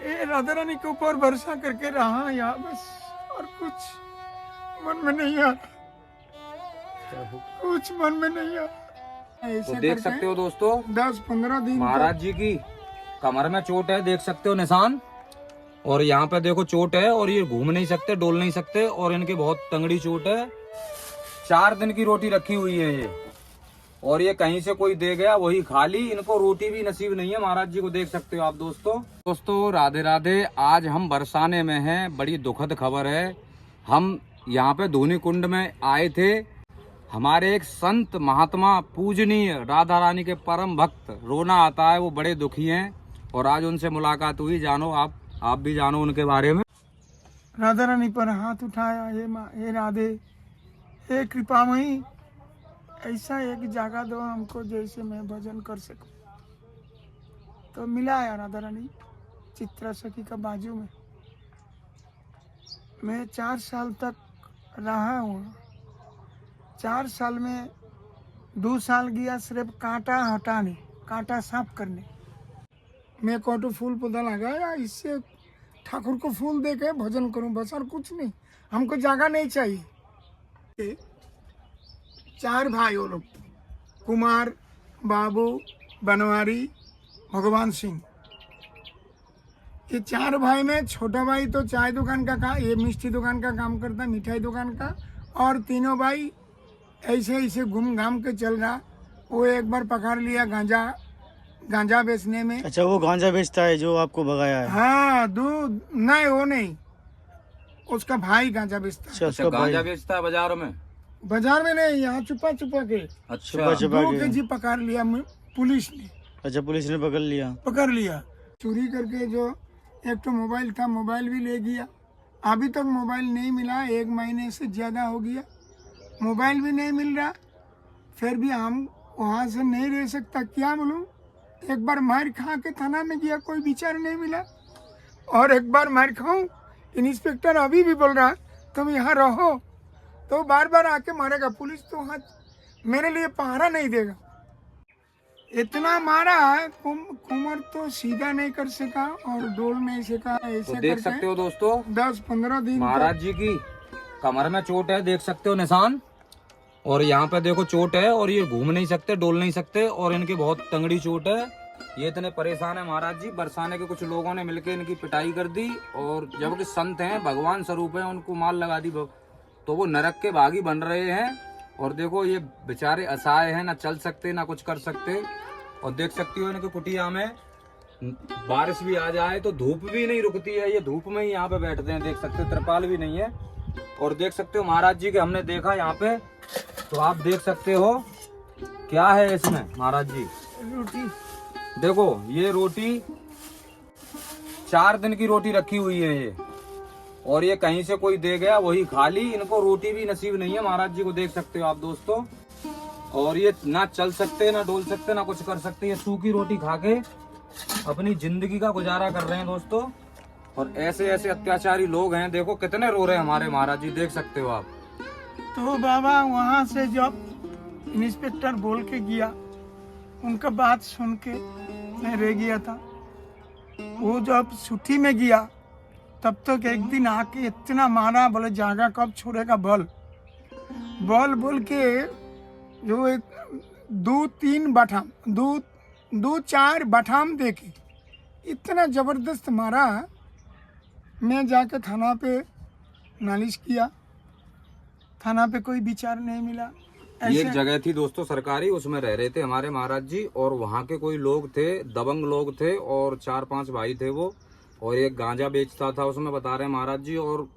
ये राधा रानी के ऊपर भरोसा करके रहा यहाँ बस, और कुछ मन में नहीं आ रहा, कुछ मन में नहीं आ रहा। तो देख सकते हो दोस्तों 10-15 दिन महाराज जी की कमर में चोट है, देख सकते हो निशान, और यहाँ पे देखो चोट है, और ये घूम नहीं सकते, डोल नहीं सकते, और इनकी बहुत तंगड़ी चोट है। 4 दिन की रोटी रखी हुई है ये, और ये कहीं से कोई दे गया वही खा ली, इनको रोटी भी नसीब नहीं है महाराज जी को, देख सकते हो आप दोस्तों राधे राधे। आज हम बरसाने में हैं, बड़ी दुखद खबर है। हम यहाँ पे धूनी कुंड में आए थे, हमारे एक संत महात्मा पूजनीय राधा रानी के परम भक्त, रोना आता है, वो बड़े दुखी हैं, और आज उनसे मुलाकात हुई। जानो आप भी जानो उनके बारे में। राधा रानी पर हाथ उठाया, हे माँ, हे राधे, हे कृपामयी, ऐसा एक जगह दो हमको जैसे मैं भजन कर सकूं। तो मिला है राधा रानी चित्रा सखी का बाजू में। मैं 4 साल तक रहा हूँ। 4 साल में 2 साल गया सिर्फ कांटा हटाने, कांटा साफ करने। मैं कोटो फूल पौधा लगाया, इससे ठाकुर को फूल दे के भजन करूं बस, और कुछ नहीं। हमको जगह नहीं चाहिए। 4 भाई वो लोग, कुमार, बाबू, बनवारी, भगवान सिंह। ये 4 भाई में छोटा भाई तो चाय दुकान का ये मिष्टी दुकान का काम करता, मिठाई दुकान का, और तीनों भाई ऐसे ऐसे घूम घाम के चल रहा। वो एक बार पकड़ लिया गांजा बेचने में। अच्छा, वो गांजा बेचता है जो आपको भगाया है? हाँ, दूध नहीं, वो नहीं, उसका भाई गांजा बेचता है। अच्छा, गांजा बेचता है बाजार में? बाजार में नहीं, यहाँ छुपा छुपा के। अच्छा, 2 केजी पकड़ लिया पुलिस ने। अच्छा, पुलिस ने पकड़ लिया। चोरी करके जो एक तो मोबाइल था, मोबाइल भी ले गया। अभी तक मोबाइल नहीं मिला, 1 महीने से ज्यादा हो गया, मोबाइल भी नहीं मिल रहा। फिर भी हम वहाँ से नहीं रह सकता, क्या बोलूँ। एक बार मार खा के थाना में गया, कोई विचार नहीं मिला, और एक बार मार खाऊं, इंस्पेक्टर अभी भी बोल रहा तुम यहाँ रहो, तो बार बार आके मारेगा। पुलिस तो हाथ मेरे लिए पहरा नहीं देगा। इतना मारा, कुमर तो सीधा नहीं कर सका और डोल नहीं सका। ऐसे तो देख सकते हो दोस्तों 10-15 दिन महाराज जी की कमर में चोट है, देख सकते हो निशान, और यहाँ पे देखो चोट है, और ये घूम नहीं सकते, डोल नहीं सकते, और इनकी बहुत तंगड़ी चोट है। ये इतने परेशान है महाराज जी। बरसाने के कुछ लोगों ने मिलकर इनकी पिटाई कर दी, और जबकि संत हैं, भगवान स्वरूप है, उनको माल लगा दी, तो वो नरक के भागी बन रहे हैं। और देखो ये बेचारे असहाय हैं, ना चल सकते ना कुछ कर सकते। और देख सकती हो इनकी कुटिया में बारिश भी आ जाए तो धूप भी नहीं रुकती है, ये धूप में ही यहाँ पे बैठते हैं, देख सकते हो, तिरपाल भी नहीं है। और देख सकते हो महाराज जी के हमने देखा यहाँ पे, तो आप देख सकते हो क्या है इसमें महाराज जी। रोटी देखो ये रोटी 4 दिन की रोटी रखी हुई है ये, और ये कहीं से कोई दे गया वही खा ली, इनको रोटी भी नसीब नहीं है महाराज जी को, देख सकते हो आप दोस्तों। और ये ना चल सकते, ना डोल सकते, ना कुछ कर सकते, ये सूखी रोटी खा के अपनी जिंदगी का गुजारा कर रहे हैं दोस्तों। और ऐसे ऐसे अत्याचारी लोग हैं, देखो कितने रो रहे हैं हमारे महाराज जी, देख सकते हो आप। तो बाबा वहाँ से जब इंस्पेक्टर बोल के गया, उनका बात सुन के मैं रह गया था। वो जब छुट्टी में गया तब तक एक दिन आके इतना मारा, बोले जागा कब छोड़ेगा बल बोल के, जो एक 2-4 बठाम देके इतना जबरदस्त मारा। मैं जाके थाना पे नालिश किया, थाना पे कोई विचार नहीं मिला। ये एक जगह थी दोस्तों सरकारी, उसमें रह रहे थे हमारे महाराज जी, और वहाँ के कोई लोग थे, दबंग लोग थे, और 4-5 भाई थे वो, और एक गांजा बेचता था उसमें, बता रहे हैं महाराज जी। और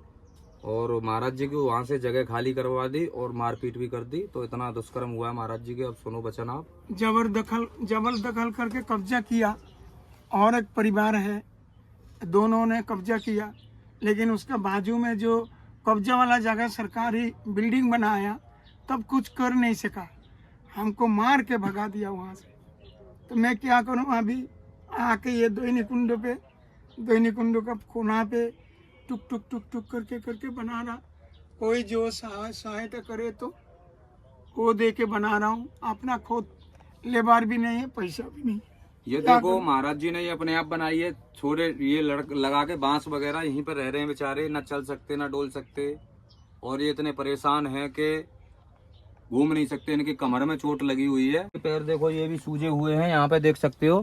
महाराज जी को वहाँ से जगह खाली करवा दी और मारपीट भी कर दी। तो इतना दुष्कर्म हुआ है महाराज जी के। अब सुनो बचन आप। जबरदखल करके कब्जा किया, और एक परिवार है, दोनों ने कब्जा किया, लेकिन उसका बाजू में जो कब्जा वाला जगह सरकारी बिल्डिंग बनाया, तब कुछ कर नहीं सका, हमको मार के भगा दिया वहाँ से। तो मैं क्या करूँ, अभी आके ये दोहिनी कुंड का कोना पे टुक टुक करके बना रहा। कोई जो सहायता करे तो वो दे के बना रहा हूँ। अपना खुद लेबर भी नहीं है, पैसा भी नहीं। ये देखो महाराज जी ने ये अपने आप बनाई है, छोटे ये लगा के बांस वगैरह, यहीं पर रह रहे हैं बेचारे, ना चल सकते ना डोल सकते, और ये इतने परेशान हैं कि घूम नहीं सकते, इनकी कमर में चोट लगी हुई है। पैर देखो ये भी सूजे हुए हैं, यहाँ पे देख सकते हो,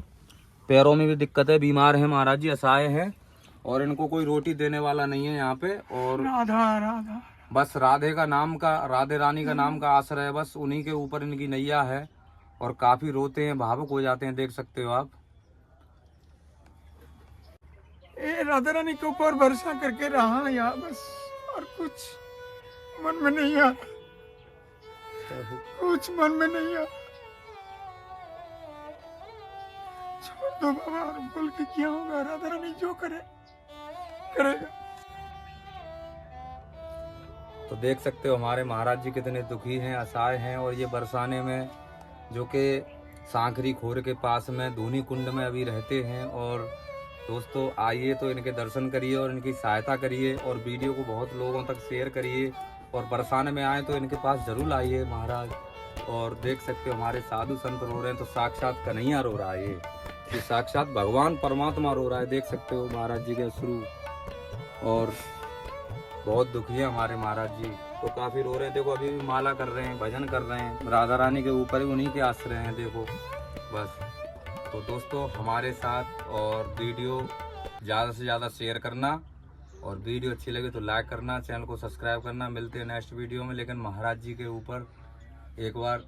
पैरों में भी दिक्कत है, बीमार है महाराज जी, असहाय है, और इनको कोई रोटी देने वाला नहीं है यहाँ पे। और राधा बस राधे रानी का नाम का आश्रय है, बस उन्हीं के ऊपर इनकी नैया है, और काफी रोते हैं, भावुक हो जाते हैं, देख सकते हो आप। ये राधा रानी के ऊपर भरोसा करके रहा यहाँ बस, और कुछ मन में नहीं आ, कुछ मन में नहीं आ। छोड़ दो बाबा, और बोल के क्या होगा, राधा रानी जो करे करेगा। तो देख सकते हो हमारे महाराज जी कितने दुखी हैं, असहाय हैं, और ये बरसाने में जो कि सांकरी खोर के पास में धूनी कुंड में अभी रहते हैं। और दोस्तों आइए तो इनके दर्शन करिए और इनकी सहायता करिए, और वीडियो को बहुत लोगों तक शेयर करिए, और बरसाने में आए तो इनके पास जरूर आइए महाराज। और देख सकते हो हमारे साधु संत रो रहे हैं, तो साक्षात कन्हैया रो रहा है, ये साक्षात भगवान परमात्मा रो रहा है, देख सकते हो महाराज जी के अश्रु, और बहुत दुखी है हमारे महाराज जी, तो काफी रो रहे हैं। देखो अभी भी माला कर रहे हैं, भजन कर रहे हैं, राधा रानी के ऊपर ही उन्हीं के आश्रय हैं, देखो बस। तो दोस्तों हमारे साथ, और वीडियो ज़्यादा से ज़्यादा शेयर करना, और वीडियो अच्छी लगे तो लाइक करना, चैनल को सब्सक्राइब करना। मिलते हैं नेक्स्ट वीडियो में, लेकिन महाराज जी के ऊपर एक बार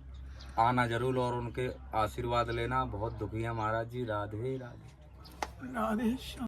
आना जरूर और उनके आशीर्वाद लेना। बहुत दुखी है महाराज जी। राधे राधे। राधे श्याम।